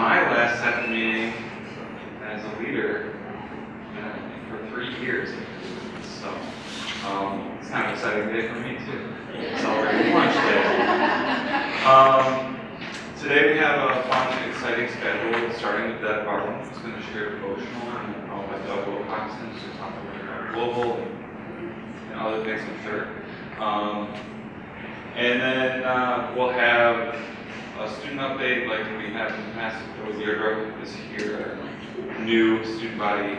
my last SAPA meeting as a leader for 3 years. So it's kind of an exciting day for me too. Celebrating lunch day. Today we have a fun and exciting schedule, starting with Deb Varland, who's going to share a devotional, and followed by Doug Wilcoxson, who's going to talk about global and other things, I'm sure. And then we'll have a student update like we have in the past. Joe Zero is here, our new student body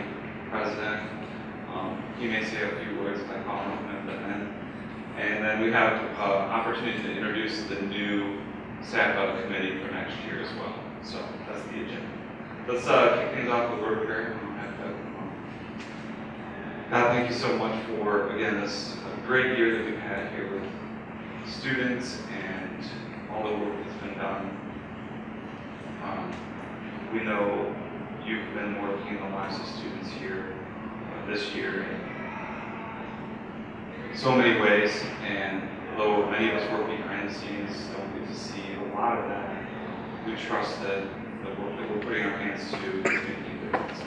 president. He may say a few words if I call him at the end. And then we have opportunity to introduce the new SAPA committee for next year as well. So that's the agenda. Let's kick things off with word of prayer. God, thank you so much for, again, this great year that we've had here with students and all the work that's been done. We know you've been working in the lives of students here this year in so many ways, and although many of us work behind the scenes, don't get to see a lot of that, we trust that the work that we're putting our hands to is making a difference.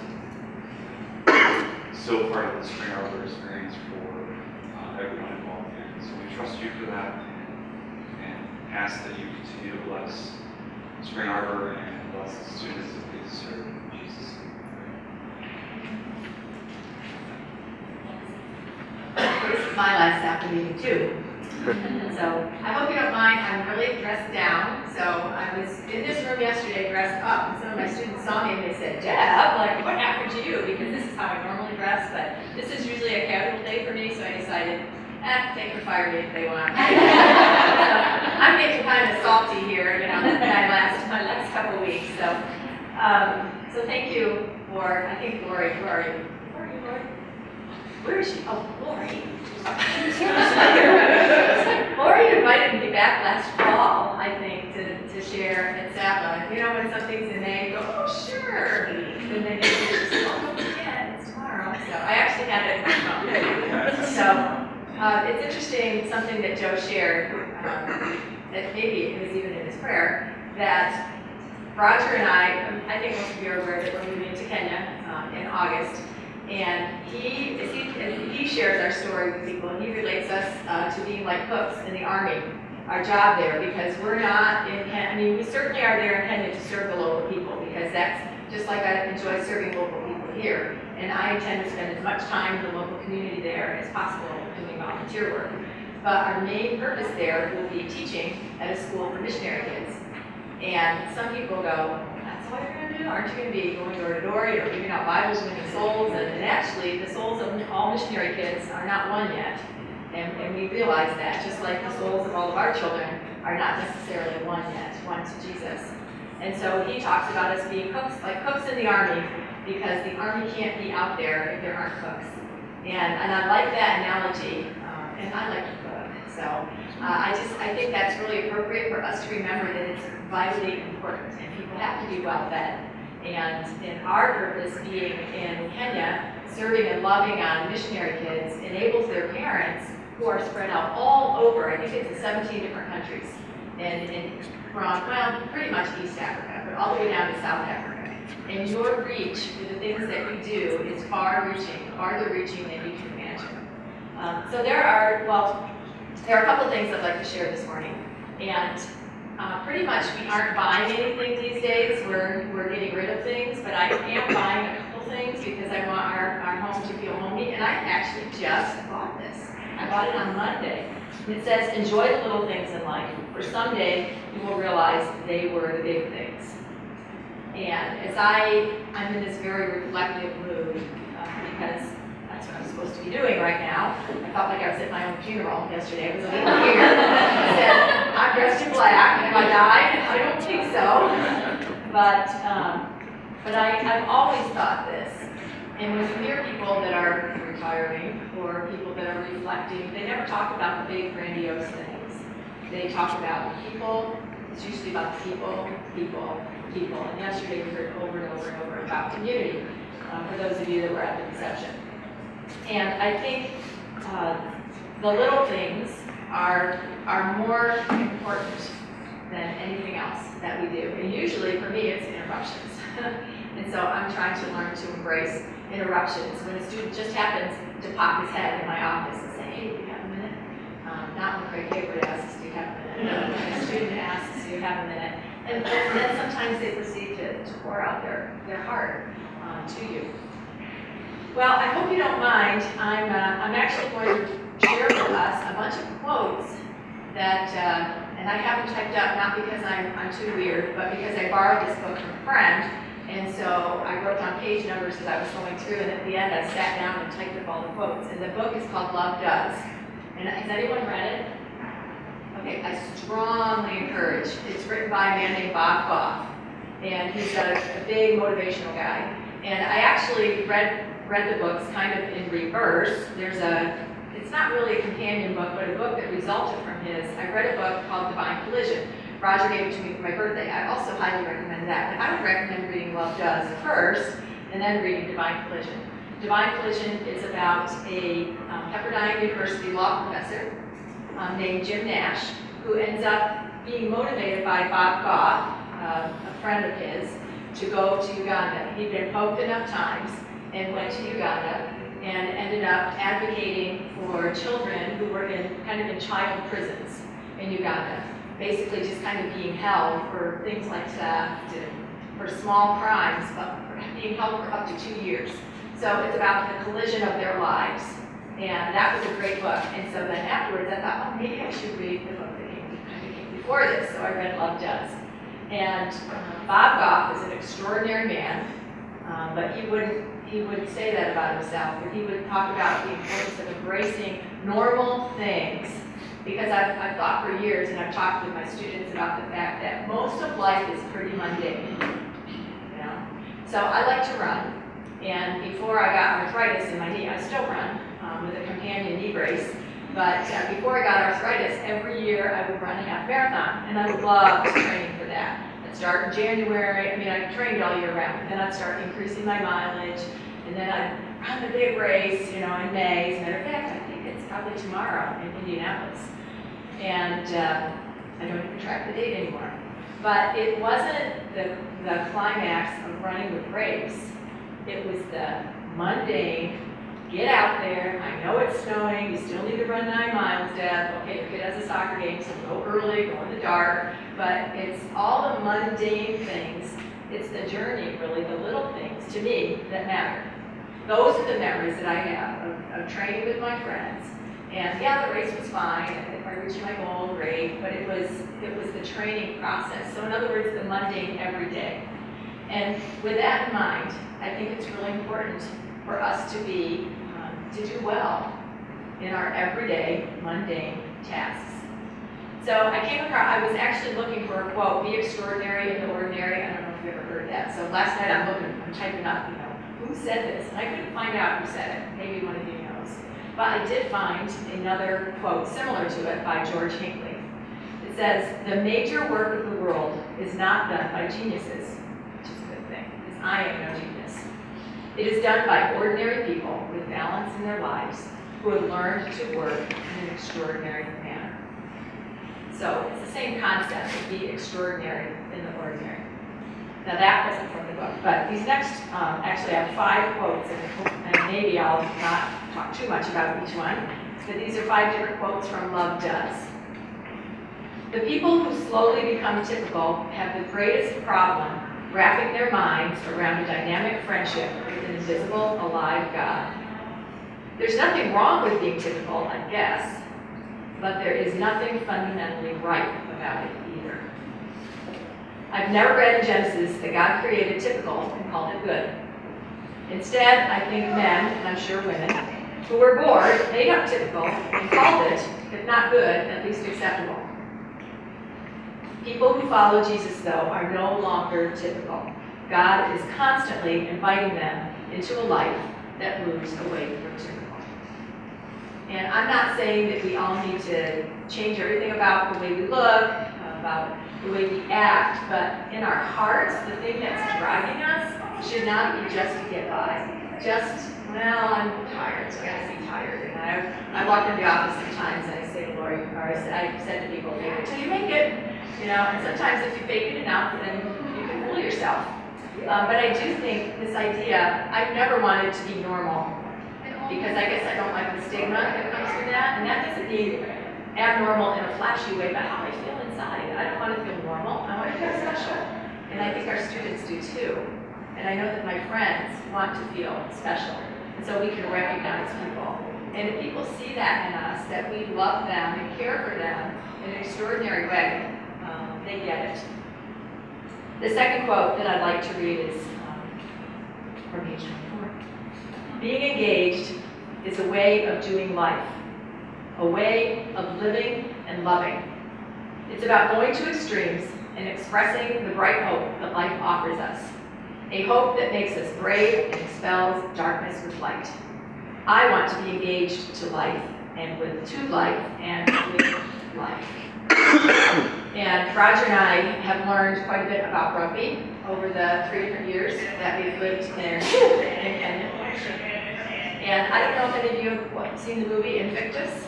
So part of the Spring Arbor experience for everyone involved here. So we trust you for that and ask that you continue to bless Spring Arbor and bless the students that we serve. In Jesus' name. This is my last SAPA meeting too. So I hope you don't mind, I'm really dressed down. So I was in this room yesterday dressed up, and some of my students saw me and they said, Deb, like, what happened to you? Because this is how I normally dress, but this is usually a casual day for me, so I decided, they can fire me if they want. I'm getting kind of salty here, you know, my last couple weeks. So so thank you for, I think Lori, where are you? Where is she? Oh, Lori. Lori invited me back last fall, I think, to share at SAPA. You know, when something's in May, you go, oh, sure. And then you just, oh, yeah, it's tomorrow. So I actually had it in my phone. So it's interesting, something that Joe shared, that maybe it was even in his prayer, that Roger and I think most of you are aware that we're moving to Kenya in August. And he shares our story with people, and he relates us to being like cooks in the Army, our job there, because we're not in Kenya. I mean, we certainly are there in Kenya to serve the local people, because that's just like I enjoy serving local people here. And I intend to spend as much time in the local community there as possible doing volunteer work. But our main purpose there will be teaching at a school for missionary kids. And some people go, that's all you're going to do? Aren't you going to be going door to door, or giving out Bibles, winning souls? And actually, the souls of all missionary kids are not won yet. And we realize that, just like the souls of all of our children are not necessarily won yet, won to Jesus. And so he talks about us being cooks, like cooks in the Army, because the Army can't be out there if there aren't cooks. And I like that analogy, and I like to cook. So I think that's really appropriate for us to remember that it's vitally important, and people have to be well fed. And in our purpose being in Kenya, serving and loving on missionary kids enables their parents, who are spread out all over, I think it's in 17 different countries, and from, well, pretty much East Africa, but all the way down to South Africa. And your reach with the things that we do is far-reaching, farther reaching than you can imagine. So there are a couple things I'd like to share this morning. And pretty much we aren't buying anything these days. We're getting rid of things, but I am buying a couple things because I want our home to feel homey. And I actually just bought this. I bought it on Monday. It says, enjoy the little things in life, for someday you will realize they were the big things. And as I'm in this very reflective mood, because that's what I'm supposed to be doing right now. I felt like I was at my own funeral yesterday. It was a little weird. I said, I'm dressed in black. Have I died? I don't think so. But I've always thought this. And when you hear people that are retiring or people that are reflecting, they never talk about the big grandiose things. They talk about the people. It's usually about the people. And yesterday we heard over and over and over about community, for those of you that were at the reception. And I think the little things are more important than anything else that we do. And usually for me, it's in a interruptions. And so I'm trying to learn to embrace interruptions. When a student just happens to pop his head in my office and say, hey, do you have a minute? Not when Craig Hayward asks, do you have a minute? When a student asks, do you have a minute? And then sometimes they proceed to pour out their heart to you. Well, I hope you don't mind. I'm actually going to share with us a bunch of quotes that, and I have them typed up not because I'm too weird, but because I borrowed this book from a friend. And so I wrote down page numbers as I was going through, and at the end I sat down and typed up all the quotes. And the book is called Love Does. And has anyone read it? Okay, I strongly encourage. It's written by a man named Bob Goff, and he's a big motivational guy. And I actually read the books kind of in reverse. It's not really a companion book, but a book that resulted from his. I read a book called Divine Collision. Roger gave it to me for my birthday. I also highly recommend that. But I would recommend reading Love Does first, and then reading Divine Collision. Divine Collision is about a Pepperdine University law professor named Jim Nash, who ends up being motivated by Bob Goff, a friend of his, to go to Uganda. He'd been poked enough times and went to Uganda and ended up advocating for children who were kind of in child prisons in Uganda. Basically just kind of being held for things like theft and for small crimes, but being held for up to 2 years. So it's about the collision of their lives. And that was a great book. And so then afterwards I thought, oh, maybe I should read the book that came before this. So I read Love Does. And Bob Goff is an extraordinary man, but he wouldn't say that about himself, but he would talk about the importance of embracing normal things. Because I've thought for years, and I've talked with my students about the fact that most of life is pretty mundane. You know? So I like to run, and before I got arthritis in my knee, I still run with a companion knee brace. But before I got arthritis, every year I would run a half marathon, and I would love training for that. I'd start in January. I mean, I trained all year round, and then I'd start increasing my mileage, and then I'd run the big race, in May. As a matter of fact, I think it's probably tomorrow in Indianapolis. And I don't even track the date anymore. But it wasn't the climax of running the race. It was the mundane, get out there, I know it's snowing, you still need to run 9 miles, Deb. Okay, your kid has a soccer game, so go early, go in the dark. But it's all the mundane things. It's the journey, really, the little things, to me, that matter. Those are the memories that I have of training with my friends. And yeah, the race was fine. If I reached my goal, great. But it was the training process. So in other words, the mundane every day. And with that in mind, I think it's really important for us to do well in our everyday mundane tasks. So I was actually looking for a quote, be extraordinary in the ordinary. I don't know if you ever heard that. So last night I'm typing up, who said this? And I couldn't find out who said it. Maybe one of you knows. But I did find another quote similar to it by George Hinckley. It says, the major work of the world is not done by geniuses, which is a good thing, because I am no genius. It is done by ordinary people with balance in their lives who have learned to work in an extraordinary manner. So it's the same concept of be extraordinary in the ordinary. Now that wasn't from the book, but these next, actually I have 5 quotes, and maybe I'll not talk too much about each one, but these are 5 different quotes from Love Does. The people who slowly become typical have the greatest problem wrapping their minds around a dynamic friendship with an invisible, alive God. There's nothing wrong with being typical, I guess, but there is nothing fundamentally right about it either. I've never read in Genesis that God created typical and called it good. Instead, I think men, and I'm sure women, who were bored, made up typical and called it, if not good, at least acceptable. People who follow Jesus, though, are no longer typical. God is constantly inviting them into a life that moves away from typical. And I'm not saying that we all need to change everything about the way we look, about the way we act, but in our hearts, the thing that's driving us should not be just to get by. Well, I'm tired, so I gotta be tired. And I walk in the office sometimes and I say to Lori, or I said to people, fake it till you make it. And sometimes if you fake it enough, then you can fool yourself. But I do think this idea, I've never wanted to be normal, because I guess I don't like the stigma that comes from that, and that doesn't mean abnormal in a flashy way, but how I feel inside. I don't want to feel normal, I want to feel special. And I think our students do too. And I know that my friends want to feel special, and so we can recognize people. And if people see that in us, that we love them and care for them in an extraordinary way, they get it. The second quote that I'd like to read is from page 24. Being engaged is a way of doing life, a way of living and loving. It's about going to extremes and expressing the bright hope that life offers us, a hope that makes us brave and expels darkness with light. I want to be engaged to life and to life and with life. And Roger and I have learned quite a bit about rugby over the 3 different years that we've lived in Kenya. And I don't know if any of you have seen the movie Invictus.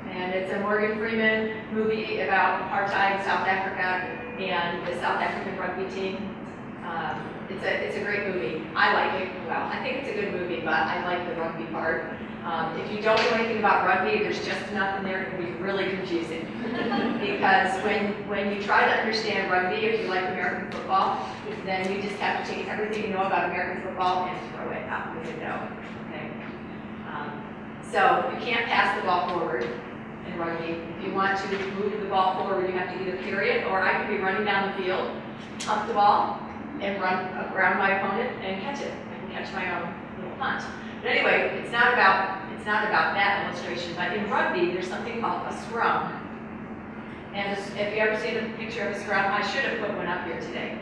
And it's a Morgan Freeman movie about apartheid South Africa and the South African rugby team. It's a great movie. I like it. Well, I think it's a good movie, but I like the rugby part. If you don't know anything about rugby, there's just enough in there to be really confusing. Because when you try to understand rugby, if you like American football, then you just have to take everything you know about American football and throw it out the window. Okay? So you can't pass the ball forward in rugby. If you want to move the ball forward, you have to either carry it, or I could be running down the field, pump the ball, and run around my opponent and catch it. I can catch my own little punt. But anyway, it's not about that illustration. But in rugby, there's something called a scrum. And if you ever seen a picture of a scrum, I should have put one up here today.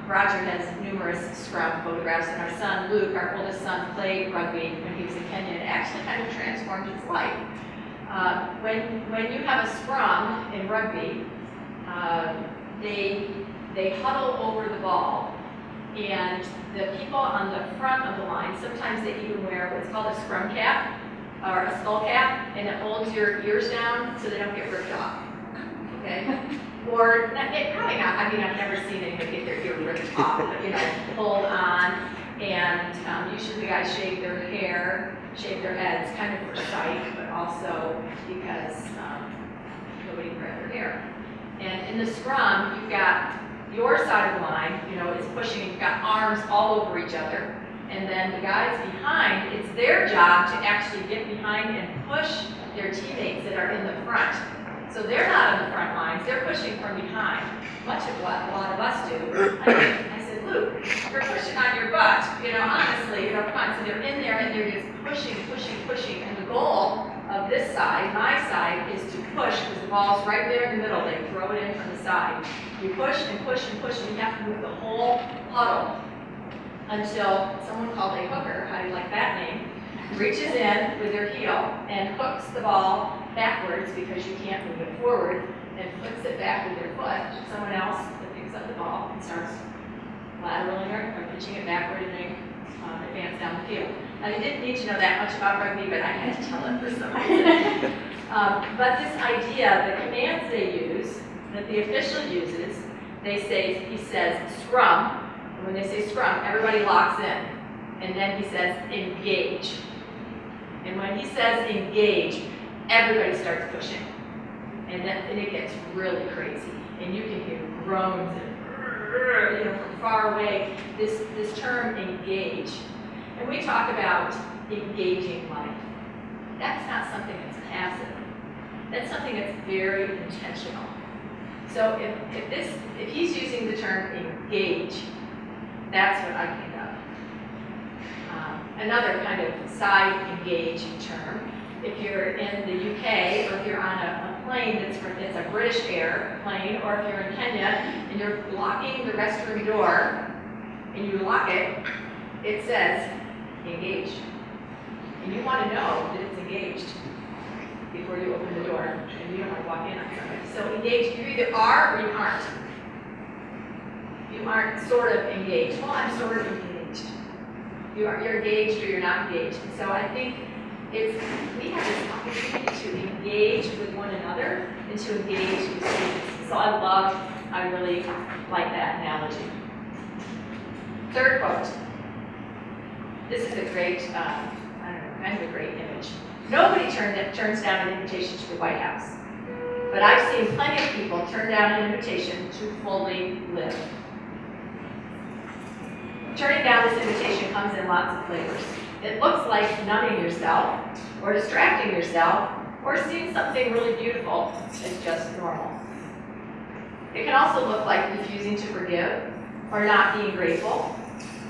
Roger has numerous scrum photographs, and our son Luke, our oldest son, played rugby when he was in Kenya. It actually kind of transformed his life. When you have a scrum in rugby, they huddle over the ball, and the people on the front of the line, sometimes they even wear what's called a scrum cap or a skull cap, and it holds your ears down so they don't get ripped off. Okay? Or probably not. I mean, I've never seen anybody get their ear ripped off, but hold on. And usually the guys shave their hair, shave their heads, kind of for sight, but also because nobody can grab their hair. And in the scrum, you've got your side of the line, is pushing, you've got arms all over each other. And then the guys behind, it's their job to actually get behind and push their teammates that are in the front. So they're not on the front lines, they're pushing from behind, much of what a lot of us do. I said, Luke, you're pushing on your butt, honestly, come on. So they're in there and they're just pushing. And the goal of this side, my side, is to push, because the ball's right there in the middle. They throw it in from the side. You push and push and push, and you have to move the whole huddle until someone called a hooker, how do you like that name, reaches in with their heel and hooks the ball backwards, because you can't move it forward, and flicks it back with their foot. Someone else that picks up the ball and starts lateraling or pitching it backward, and they advance down the field. Now, you didn't need to know that much about rugby, but I had to tell it for some reason. But this idea, the commands they use, that the official uses, he says scrum. And when they say scrum, everybody locks in. And then he says engage. And when he says engage, everybody starts pushing. And it gets really crazy. And you can hear groans and from far away, this term engage. And we talk about engaging life. That's not something that's passive. That's something that's very intentional. So if he's using the term engage, that's what I pick up. Another kind of side engaging term, if you're in the UK, or if you're on a plane that's a British Air plane, or if you're in Kenya and you're locking the restroom door and you lock it, it says engage. And you want to know that it's engaged before you open the door, and you don't want to walk in on somebody. So engaged, you either are or you aren't. You aren't sort of engaged. Well, I'm sort of engaged. You're engaged or you're not engaged. And so I think we have this opportunity to engage with one another and to engage with students. So I really like that analogy. Third quote. This is a great, I don't know, kind of a great image. Nobody turns down an invitation to the White House, but I've seen plenty of people turn down an invitation to fully live. Turning down this invitation comes in lots of flavors. It looks like numbing yourself, or distracting yourself, or seeing something really beautiful as just normal. It can also look like refusing to forgive, or not being grateful,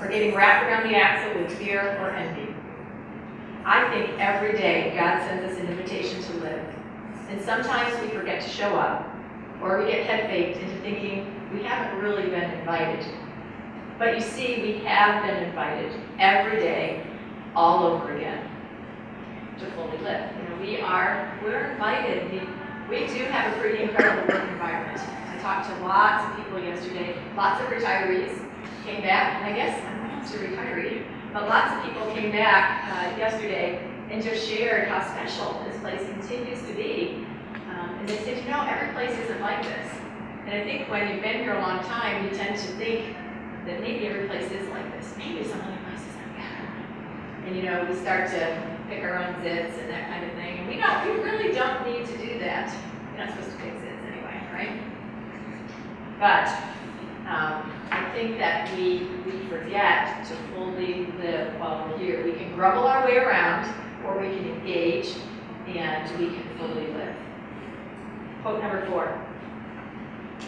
or getting wrapped around the axle with fear or envy. I think every day God sends us an invitation to live, and sometimes we forget to show up, or we get head faked into thinking we haven't really been invited. But you see, we have been invited every day, all over again, to fully live. We're invited. We do have a pretty incredible work environment. I talked to lots of people yesterday, lots of retirees came back, and I guess I'm almost a retiree, but lots of people came back yesterday and just shared how special this place continues to be. And they said, every place isn't like this. And I think when you've been here a long time, you tend to think that maybe every place is like this. Maybe some other places are better. And we start to pick our own zits and that kind of thing. And we really don't need to do that. You're not supposed to pick zits anyway, right? But I think that we forget to fully live while we're here. We can grumble our way around, or we can engage, and we can fully live. Quote number 4.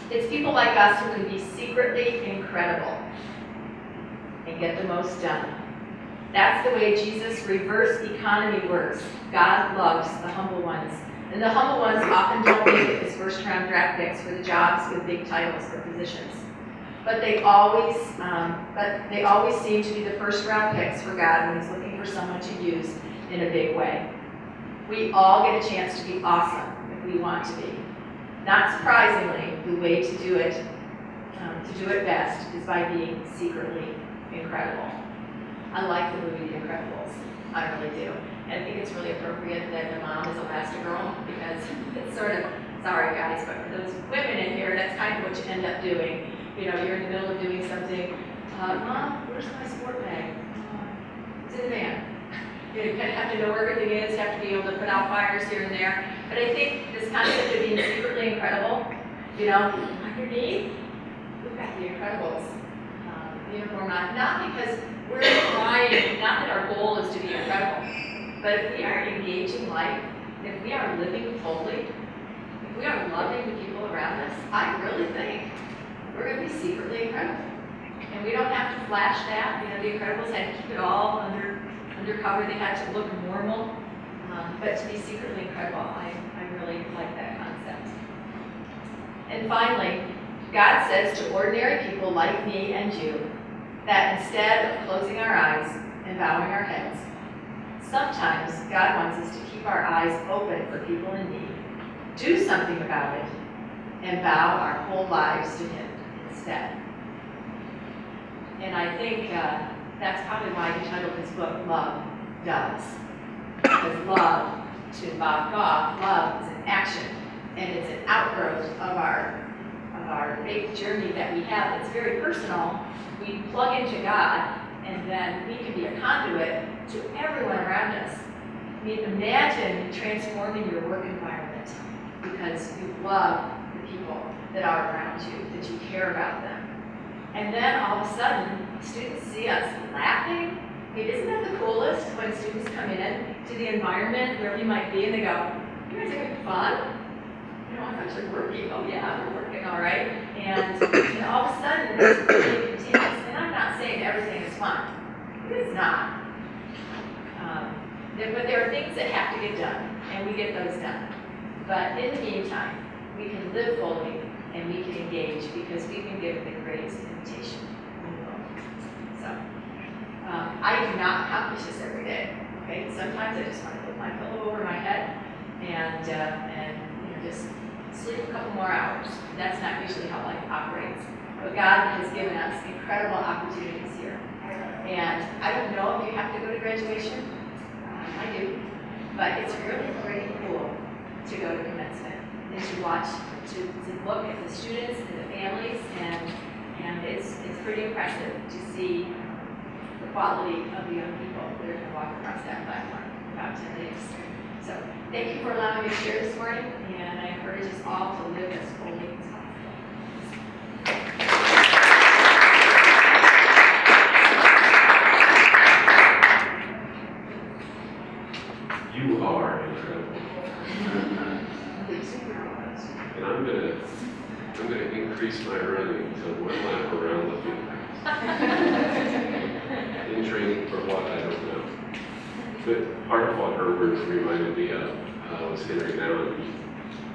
It's people like us who can be secretly incredible and get the most done. That's the way Jesus' reverse economy works. God loves the humble ones. And the humble ones often don't make it as first-round draft picks for the jobs with big titles or positions. But they always seem to be the first-round picks for God when He's looking for someone to use in a big way. We all get a chance to be awesome if we want to be. Not surprisingly, the way to do it best is by being secretly incredible. I like the movie The Incredibles. I really do. And I think it's really appropriate that the mom is Elastigirl, because it's sort of, sorry guys, but for those women in here, that's kind of what you end up doing. You're in the middle of doing something. Mom, where's my sport bag? It's in the van. You kind of have to know where everything is, have to be able to put out fires here and there. But I think this concept of being secretly incredible, underneath, we've got the Incredibles uniform on. Not because we're trying, not that our goal is to be incredible, but if we are engaging life, if we are living fully, if we are loving the people around us, I really think we're going to be secretly incredible. And we don't have to flash that. The Incredibles had to keep it all undercover. They had to look normal. But to be secretly incredible, I really like that concept. And finally, God says to ordinary people like me and you that instead of closing our eyes and bowing our heads, sometimes God wants us to keep our eyes open for people in need, do something about it, and bow our whole lives to Him instead. And I think that's probably why He titled his book, Love Does. Because love, to Bob Goff, love is an action, and it's an outgrowth of our faith journey that we have. It's very personal. We plug into God, and then we can be a conduit to everyone around us. I mean, imagine transforming your work environment because you love the people that are around you, that you care about them. And then all of a sudden, students see us laughing. I mean, isn't that the coolest when students come in to the environment where we might be and they go, "You guys are having fun? I'm actually working." "Oh yeah, we're working, all right." And all of a sudden, this really continues. And I'm not saying everything is fun. It's not. But there are things that have to get done, and we get those done. But in the meantime, we can live fully and we can engage because we've been given the greatest invitation in the world. So, I do not accomplish this every day. Okay, sometimes I just want to put my pillow over my head and just sleep a couple more hours. That's not usually how life operates. But God has given us incredible opportunities here. And I don't know if you have to go to graduation. I do. But it's really pretty cool to go to commencement and to watch, to look at the students and the families and And it's pretty impressive to see the quality of the young people that are going to walk across that platform in about 10 days. So thank you for allowing me to share this morning, and I encourage us all to live as fully as possible. You are incredible. And I'm gonna increase my running to 1 lap around the field. In training for what, I don't know. But part of what her words reminded me of was Henry Nouwen. He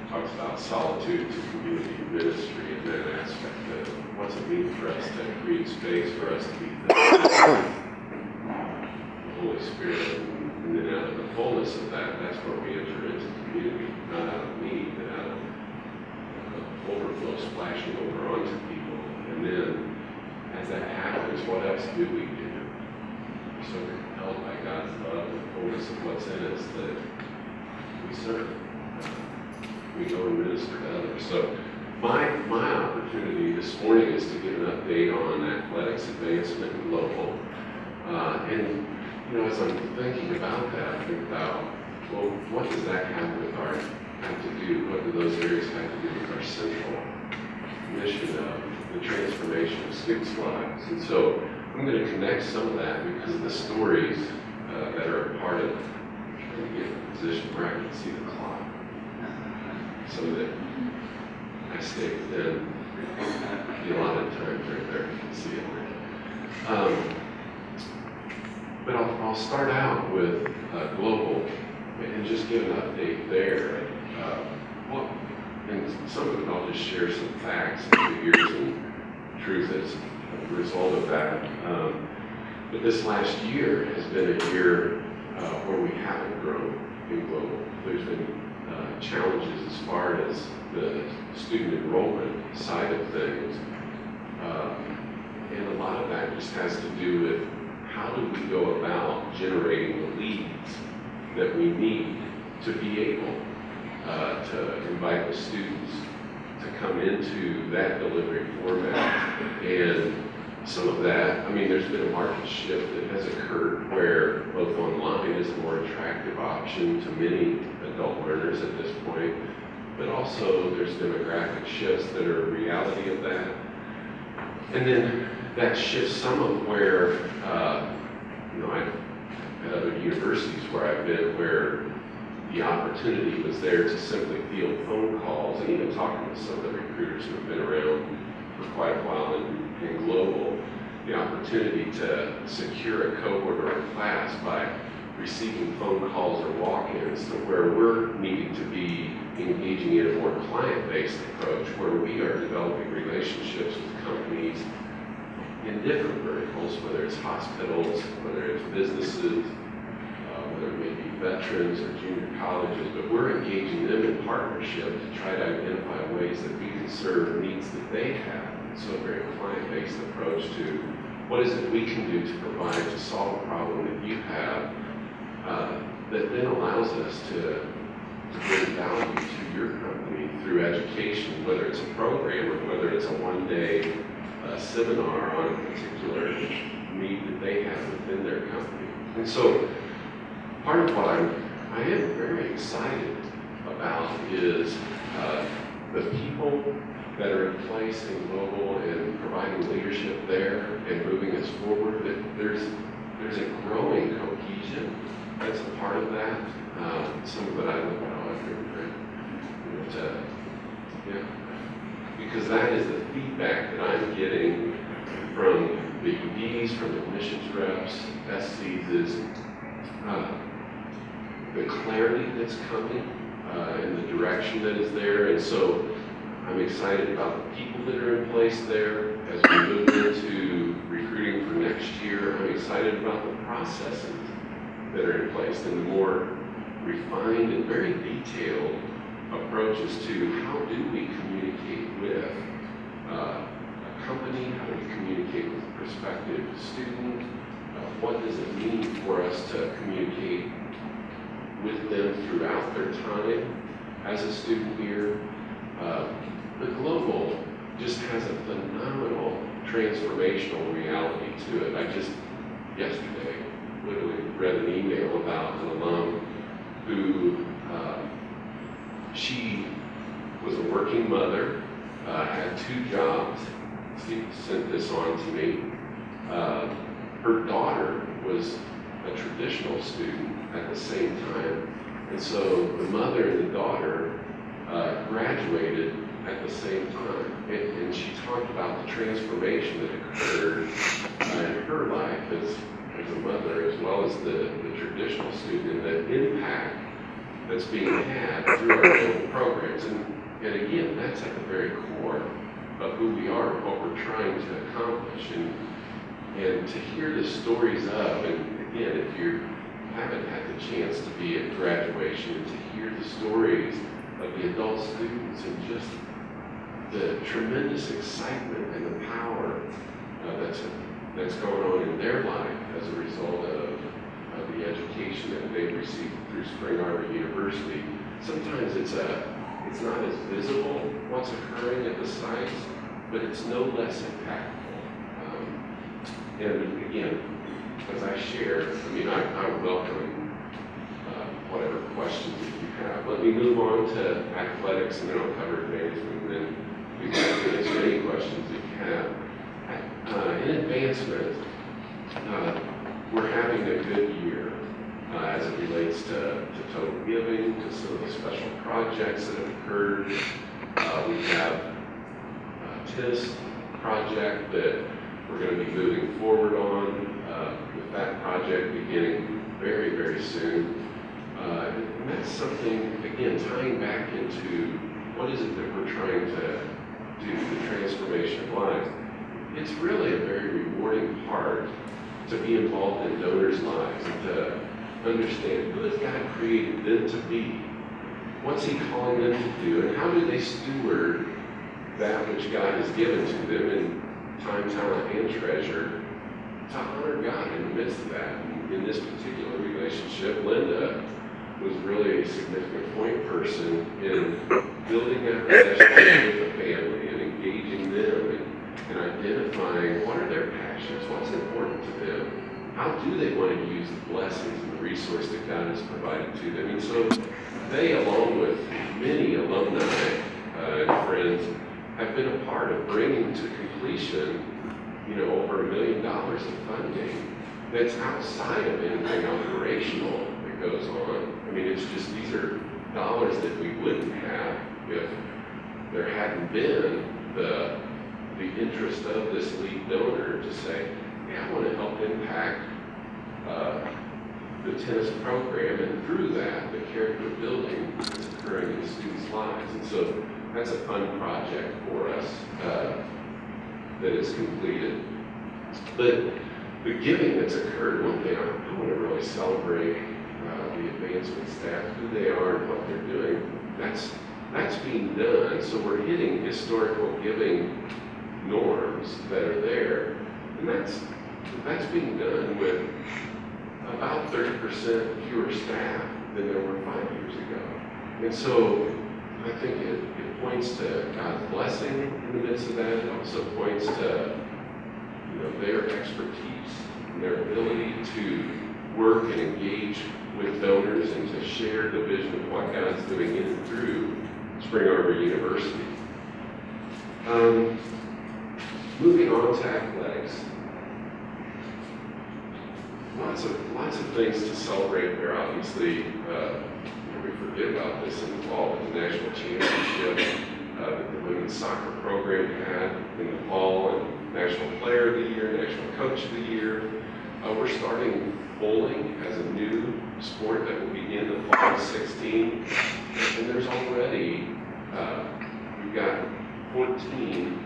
talks about solitude to community ministry and that aspect of what's it mean for us to create space for us to be the Holy Spirit. And then out of the fullness of that, that's where we enter into community, not out of need, but out of overflow splashing over onto people. And then, as that happens, what else do we do? We're so compelled by God's love and the fullness of what's in us that we serve. We go and minister to others. So, my opportunity this morning is to give an update on athletics advancement and global. And you know, as I'm thinking about that, I think about, well, what does that have to do? What do those areas have to do with our central mission of the transformation of students' lives? And so I'm going to connect some of that because of the stories that are a part of trying to get in a position where I can see the clock, so that I stay within the allotted time right there. You can see it. But I'll start out with global and just give an update there. And some of it I'll just share some facts and figures and truth as a result of that. But this last year has been a year where we haven't grown in global. There's been challenges as far as the student enrollment side of things. And a lot of that just has to do with how do we go about generating the leads that we need to be able to invite the students to come into that delivery format. And some of that, I mean, there's been a market shift that has occurred where both online is a more attractive option to many adult learners at this point, but also there's demographic shifts that are a reality of that. And then that shifts some of where, you know, at other universities where I've been, where the opportunity was there to simply field phone calls, and even talking with some of the recruiters who have been around for quite a while in global, the opportunity to secure a cohort or a class by receiving phone calls or walk-ins, to where we're needing to be engaging in a more client-based approach, where we are developing relationships with companies in different verticals, whether it's hospitals, whether it's businesses, whether it may be veterans or junior colleges, but we're engaging them in partnership to try to identify ways that we can serve needs that they have. So a very client-based approach to what is it we can do to provide to solve a problem that you have, that then allows us to bring value to your company through education, whether it's a program or whether it's a one-day seminar on a particular need that they have within their company. And so part of what I am very excited about is the people that are in place in global and providing leadership there and moving us forward, that there's a growing cohesion that's a part of that. Some of it I look at all because that is the feedback that I'm getting from the EDs, from the admissions reps, SCs, is the clarity that's coming and the direction that is there. And so I'm excited about the people that are in place there as we move into recruiting for next year. I'm excited about the processes that are in place and the more refined and very detailed approaches to how do we communicate with a company, how do we communicate with a prospective student, what does it mean for us to communicate with them throughout their time as a student here. The global just has a phenomenal transformational reality to it. I just, yesterday, literally read an email about an alum who, she was a working mother, had 2 jobs. Steve sent this on to me. Her daughter was a traditional student at the same time, and so the mother and the daughter graduated at the same time. And she talked about the transformation that occurred in her life as a mother, as well as the traditional student, and the impact that's being had through our global programs. And again, that's at the very core of who we are, what we're trying to accomplish. And to hear the stories of, and again, if you haven't had the chance to be at graduation, and to hear the stories of the adult students and just the tremendous excitement and the power that's going on in their life as a result of the education that they've received through Spring Arbor University. Sometimes it's not as visible what's occurring at the sites, but it's no less impactful. And again, as I share, I mean, I welcome whatever questions that you have. Let me move on to athletics, and then I'll cover advancement, and then we'd like to answer any questions that you have. In advancement, we're having a good year as it relates to total giving, to some of the special projects that have occurred. We have a TIS project that we're going to be moving forward on, with that project beginning very, very soon. And that's something, again, tying back into what is it that we're trying to do, the transformation of lives. It's really a very rewarding part to be involved in donors' lives and to understand who has God created them to be, what's He calling them to do, and how do they steward that which God has given to them in time, talent, and treasure to honor God in the midst of that. And in this particular relationship, Linda was really a significant point person in building that relationship with the family and engaging them and identifying what are their passions, what's important to them, how do they want to use the blessings and the resource that God has provided to them. And so they, along with many alumni and friends, have been a part of bringing to completion, over $1 million of funding that's outside of anything operational that goes on. I mean, it's just, these are dollars that we wouldn't have if there hadn't been the interest of this lead donor to say, yeah, I want to help impact the tennis program, and through that, the character building that's occurring in the students' lives. And so that's a fun project for us that is completed. But the giving that's occurred, one thing I want to really celebrate the advancement staff, who they are and what they're doing. That's being done. So we're hitting historical giving norms that are there, and that's being done with about 30% fewer staff than there were 5 years ago. And so I think it points to God's blessing in the midst of that. It also points to their expertise and their ability to work and engage with donors and to share the vision of what God's doing in and through Spring Arbor University. Moving on to athletics. Lots of things to celebrate there. Obviously, we forget about this in the fall with the national championship that the women's soccer program had in the fall, and National Player of the Year, National Coach of the Year. We're starting bowling as a new sport that will begin the fall of 16, and there's already, we've got 14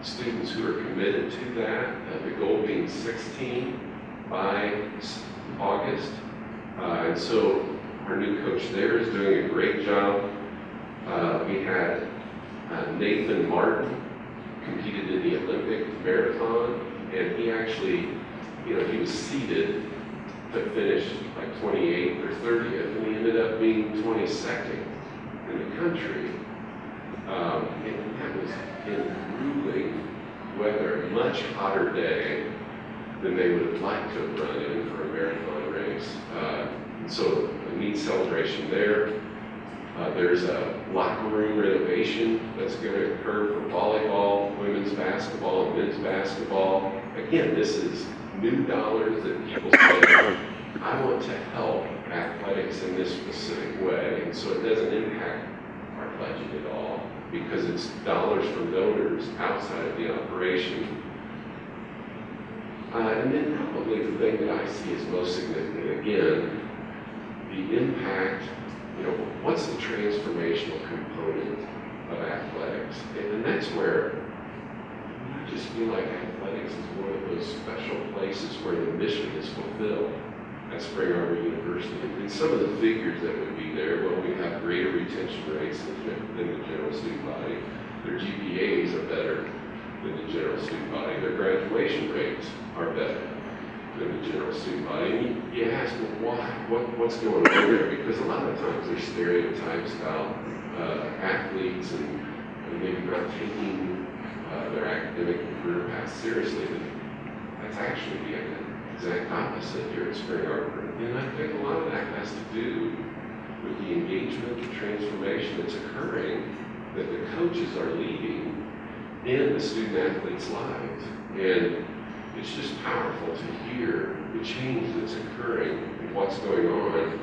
students who are committed to that, the goal being 16 by August. And so our new coach there is doing a great job. We had Nathan Martin competed in the Olympic marathon, and he actually, he was seeded to finish like 28th or 30th, and he ended up being 22nd in the country. And that was in grueling weather, a much hotter day than they would have liked to have run in for a marathon race. So a neat celebration there. There's a locker room renovation that's going to occur for volleyball, women's basketball, and men's basketball. Again, this is new dollars that people say, I want to help athletics in this specific way, and so it doesn't impact our budget at all because it's dollars from donors outside of the operation. And then probably the thing that I see as most significant, again, the impact, what's the transformational component of athletics? And that's where I just feel like athletics is one of those special places where the mission is fulfilled at Spring Arbor University. And some of the figures that would be there, well, we have greater retention rates than the general student body. Their GPAs are better than the general student body. Their graduation rates are better than the general student body. And you ask, well, why? What's going on there? Because a lot of times there's stereotypes about athletes and maybe not taking their academic and career path seriously. But that's actually the exact opposite here at Spring Arbor. And I think a lot of that has to do with the engagement, the transformation that's occurring that the coaches are leading in the student athletes' lives. And it's just powerful to hear the change that's occurring and what's going on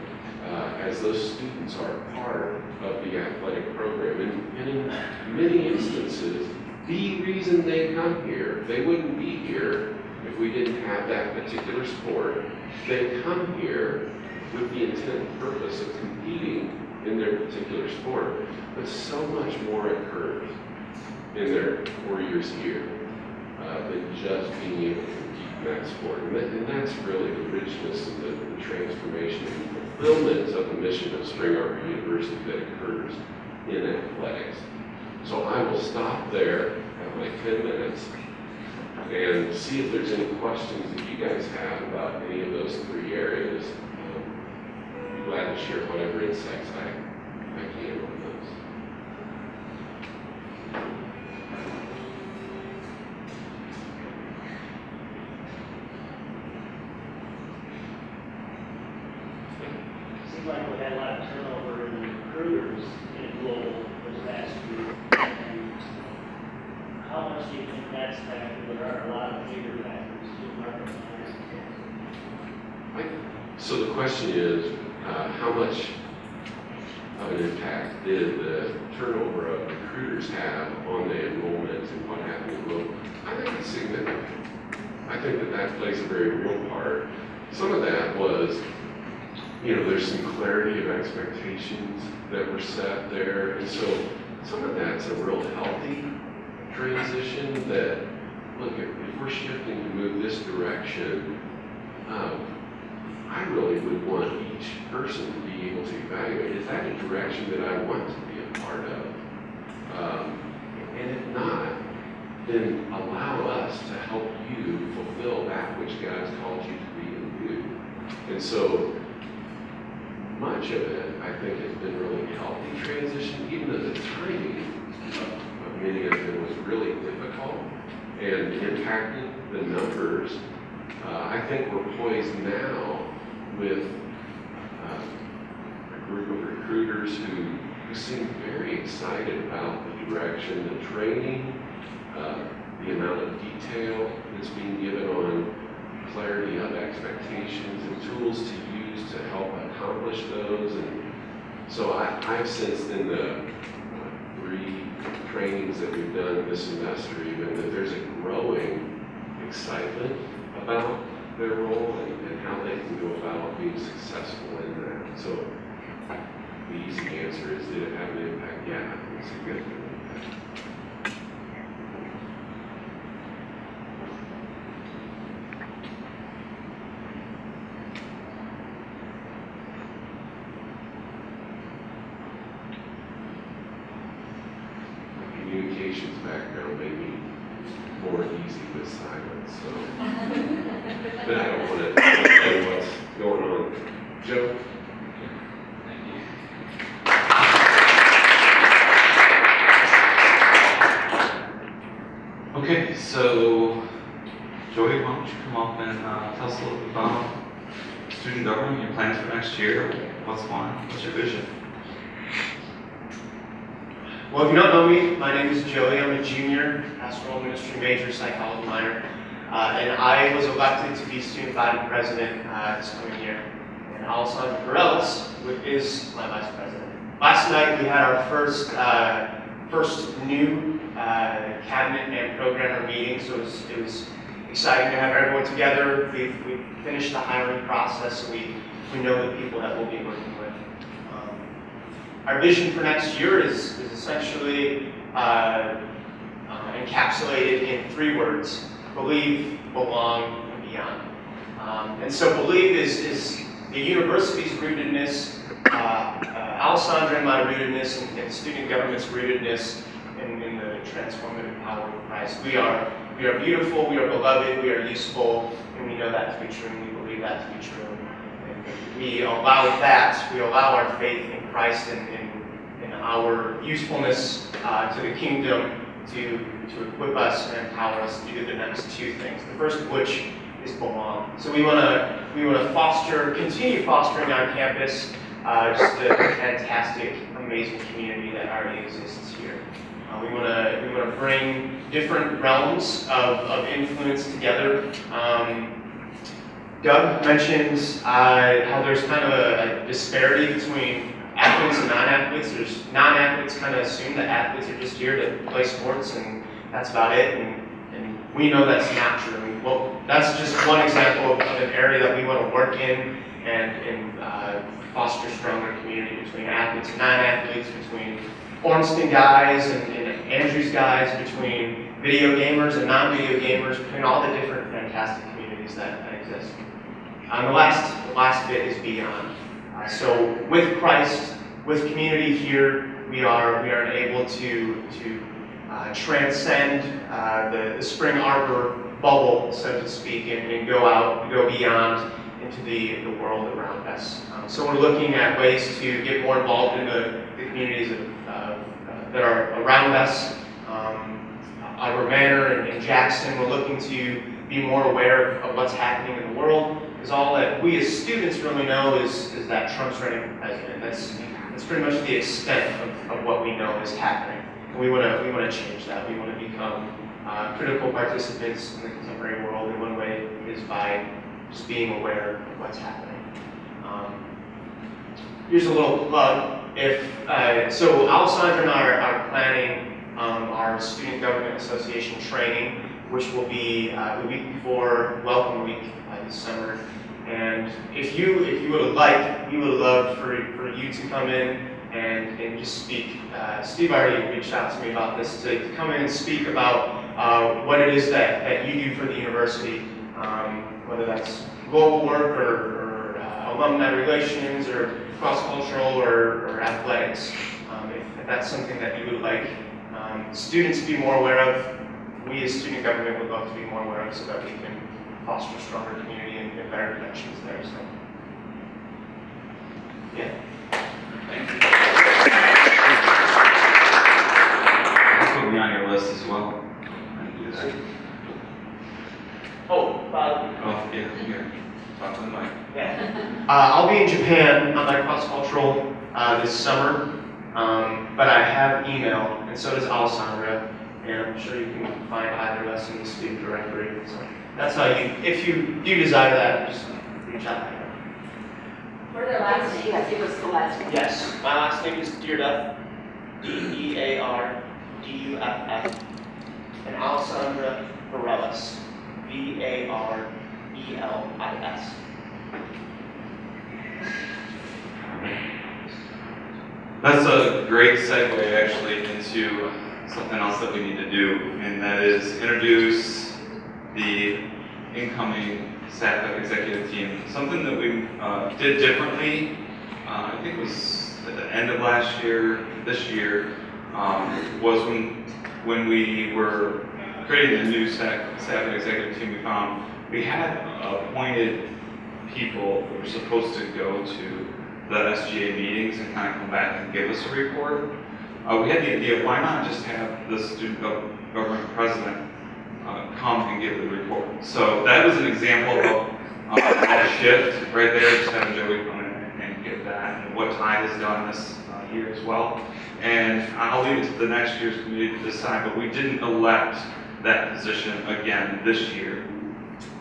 as those students are part of the athletic program. And in many instances, the reason they come here, they wouldn't be here if we didn't have that particular sport. They come here with the intent and purpose of competing in their particular sport. But so much more occurs in their 4 years here than just being able to compete in that sport. And that's really the richness and the transformation and fulfillment of the mission of Spring Arbor University that occurs in athletics. So I will stop there at my 10 minutes and see if there's any questions that you guys have about any of those three areas. I'd be glad to share whatever insights I can on those. Seems like we had a lot of turnover in the recruiters in global this last year. And how much do you think that's factored? There are a lot of bigger factors to market. So the question is, how much of an impact did the turnover of recruiters have on the enrollment and what happened in global? I think it's significant. I think that plays a very real part. Some of that was, there's some clarity of expectations that were set there. And so some of that's a real healthy transition that, look, if we're shifting to move this direction, I really would want each person to be able to evaluate, is that a direction that I want to be a part of? And if not, then allow us to help you fulfill that which God's called you to be and do. And so much of it, I think, has been really healthy transition, even though the timing of many of them was really difficult and impacted the numbers. I think we're poised now with a group of recruiters who seem very excited about the direction, the training, the amount of detail that's being given on clarity of expectations and tools to use to help accomplish those. And so I've sensed in the 3 trainings that we've done this semester even that there's a growing excitement about their role and how they can go about being successful in that. So the easy answer is, did it have an impact? Yeah, I think significant impact. My communications background made me more easy with silence, so. But I don't want to know what's going on. Joe? Okay, so why don't you come up and tell us a little bit about student government, your plans for next year, what's going on, what's your vision? Well, if you don't know me, my name is Joey. I'm a junior, pastoral ministry major, psychology minor, and I was elected to be student body president this coming year. And Alessandra Varland is my vice president. Last night we had our first new cabinet and programmer meeting, so it was exciting to have everyone together. We've finished the hiring process, so we know the people that we'll be working with. Our vision for next year is essentially encapsulated in 3 words: believe, belong, and beyond. And so believe is the university's rootedness, Alessandra and my rootedness, and student government's rootedness in the transformative power of Christ. We are beautiful, we are beloved, we are useful, and we know that to be true, and we believe that to be true. And we allow our faith in Christ and our usefulness to the kingdom to equip us and empower us to do the next 2 things. The first of which is belong. So we want to continue fostering on campus just a fantastic, amazing community that already exists here. We want to bring different realms of influence together. Doug mentions how there's kind of a disparity between athletes and non-athletes. There's non-athletes kind of assume that athletes are just here to play sports and that's about it. And we know that's not true. Well, that's just one example of an area that we want to work in and foster stronger community between athletes and non-athletes, between Ormston guys and Andrews guys, between video gamers and non-video gamers, between all the different fantastic communities that exist. The last bit is beyond. So with Christ, with community here, we are able to transcend the Spring Arbor bubble, so to speak, and go beyond into the world around us. So we're looking at ways to get more involved in the communities that are around us. Ivor Manor and Jackson, we're looking to be more aware of what's happening in the world, because all that we as students really know is that Trump's running for president. That's pretty much the extent of what we know is happening. And we want to change that. We want to become critical participants in the contemporary world, and one way is by just being aware of what's happening. Here's a little plug. So Alessandra and I are planning our Student Government Association training, which will be the week before Welcome Week this summer. And if you would like, we would love for you to come in and just speak. Steve already reached out to me about this, to come in and speak about what it is that you do for the university, whether that's global work or alumni relations or cross-cultural or athletics. If that's something that you would like students to be more aware of, we as student government would love to be more aware of, so that we can foster stronger community and better connections there. So, yeah. Thank you. Put me on your list as well. I can do that. Oh, Yeah, here. Talk to the mic. yeah. I'll be in Japan on my cross-cultural this summer, but I have email, and so does Alessandra, and I'm sure you can find either of us in the student directory. So that's how if you do desire that, just reach out. What are their last names? Yes, it was the last one. Yes, my last name is Dearduff, Dearduff, and Alessandra Varland, Varellis. That's a great segue actually into something else that we need to do, and that is introduce the incoming SAPA executive team. Something that we did differently, I think it was at the end of last year, this year, was when we were creating the new SAPA executive team. We found we had appointed people who were supposed to go to the SGA meetings and kind of come back and give us a report. We had the idea, why not just have the student government president come and give the report. So that was an example of a shift right there, just having Joey come in and give that, and what Tide has done this year as well. And I'll leave it to the next year's committee to decide, but we didn't elect that position again this year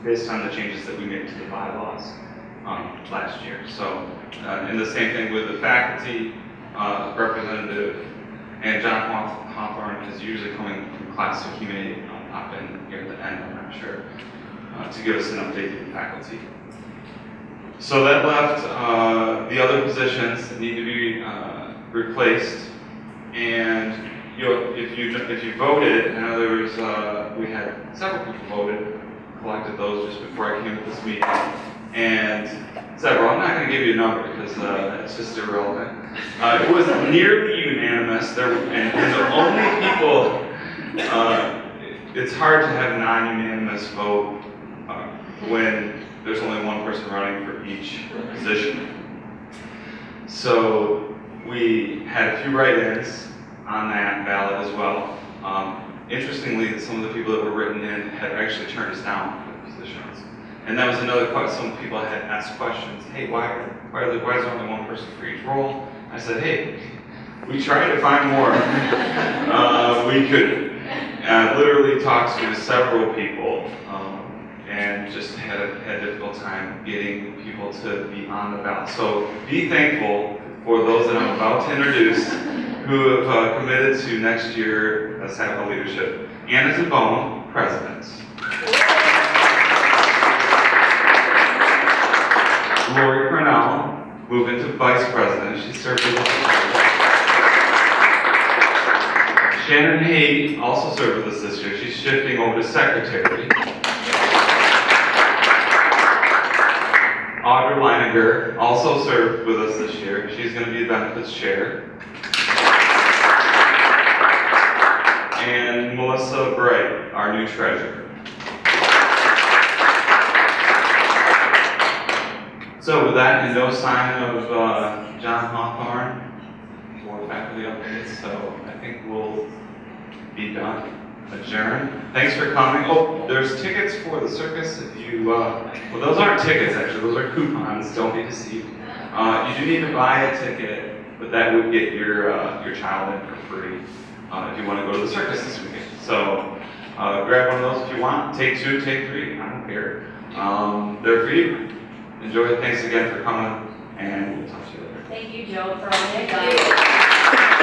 based on the changes that we made to the bylaws last year. So, and the same thing with the faculty representative, and John Hawthorne is usually coming from class, so he may pop in here at the end, I'm not sure, to give us an update on faculty. So that left the other positions that need to be replaced, and if you voted, I know there was we had several people voted, collected those just before I came to this meeting, and several. I'm not going to give you a number because it's just irrelevant. It was nearly unanimous. And the only people. It's hard to have a non-unanimous vote when there's only one person running for each position. So we had a few write-ins on that ballot as well. Interestingly, some of the people that were written in had actually turned us down for the positions. And that was another question. Some people had asked questions. Hey, why is there only one person for each role? I said, hey, we tried to find more. We could literally talk to several people and just had a difficult time getting people to be on the ballot. So be thankful for those that I'm about to introduce who have committed to next year SAPA leadership. Anna Zabone, president. Lori Cornell, moving to vice president. She served with us. Shannon Haig also served with us this year. She's shifting over to secretary. Audra Leininger also served with us this year. She's going to be the benefits chair. And Melissa Bright, our new treasurer. So with that, and no sign of John Hawthorne or faculty updates, so I think we'll be done. Adjourn. Thanks for coming. Oh, there's tickets for the circus. If you, well, those aren't tickets actually. Those are coupons. Don't be deceived. You do need to buy a ticket, but that would get your child in for free if you want to go to the circus this weekend. So grab one of those if you want. Take 2, take 3. I don't care. They're for you. Enjoy it. Thanks again for coming, and we'll talk to you later. Thank you, Joe, for all the advice.